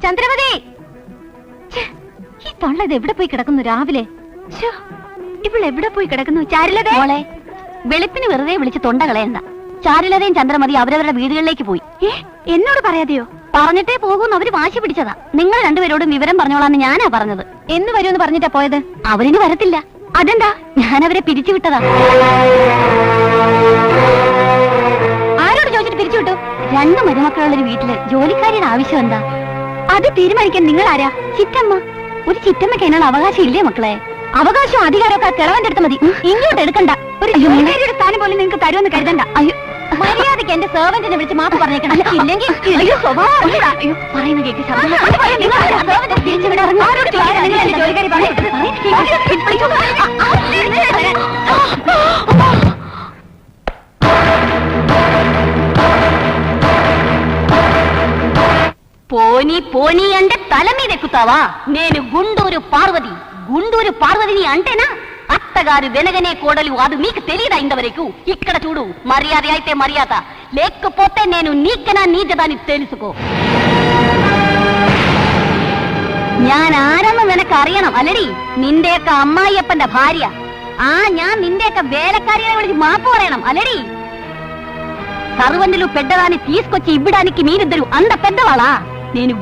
ചന്ദ്രമതി, ഈ തൊള്ള ഇത് എവിടെ പോയി കിടക്കുന്നു രാവിലെ? ഇവളെവിടെ പോയി കിടക്കുന്നു? ചാരുലതേ മോളെ, വെളുപ്പിന് വെറുതെ വിളിച്ച് തൊണ്ട കളയണ്ട. ചാരുലതയും ചന്ദ്രമതി അവരവരുടെ വീടുകളിലേക്ക് പോയി. എന്നോട് പറയാതെയോ? പറഞ്ഞിട്ടേ പോകുന്നു. അവര് വാശി പിടിച്ചതാ. നിങ്ങൾ രണ്ടുപേരോടും വിവരം പറഞ്ഞോളാന്ന് ഞാനാ പറഞ്ഞത്. എന്ന് വരുമെന്ന് പറഞ്ഞിട്ടാ പോയത്? അവരിന് വരത്തില്ല. അതെന്താ? ഞാൻ അവരെ പിരിച്ചുവിട്ടതാ. ആരോട് ചോദിച്ചിട്ട് പിരിച്ചുവിട്ടു? രണ്ട് മരുമക്കളുള്ളൊരു വീട്ടില് ജോലിക്കാരിയുടെ ആവശ്യം എന്താ? അത് തീരുമാനിക്കാൻ നിങ്ങൾ ആരാ? ചിറ്റമ്മ. ഒരു ചിറ്റമ്മയ്ക്ക് അതിനുള്ള അവകാശം ഇല്ലേ മക്കളെ? അവകാശവും അധികാരമൊക്കെ കിളവന്റെ അടുത്ത് മതി. ഇങ്ങോട്ട് എടുക്കണ്ട. ഒരു ജോലിക്കാരിയുടെ സ്ഥാനം പോലും നിങ്ങൾക്ക് തരുമെന്ന് കരുതണ്ട. അയ്യോ, മര്യാദയ്ക്ക് എന്റെ സെർവന്റിനെ വിളിച്ച് മാപ്പ് പറഞ്ഞേക്കണം. ഇല്ലെങ്കിൽ പറയുന്ന കേക്ക് పోనీ పోనీ అంటే తల మీద ఎక్కుతావా? నేను గుంటూరు పార్వతిని అంటేనా? అత్తగారు వెనగనే కోడలు అది మీకు తెలియదా? ఇంతవరకు ఇక్కడ చూడు, మర్యాద అయితే మర్యాద, లేకపోతే నేను నీకనా నీచదాన్ని తెలుసుకో. ഞാൻ ആരെന്ന് നിനക്ക് അറിയണം അല്ലടി? നിന്റെയൊക്കെ അമ്മായിയപ്പന്റെ ഭാര്യ. ഞാൻ നിന്റെയൊക്കെ వేలకారిని విളിచి మాపు പറയണം అల్లడి? సర్వంటులు పెద్దదాన్ని తీసుకొచ్చి ఇవ్వడానికి మీరిద్దరు అంత పెద్దవాళ్ళా? నేను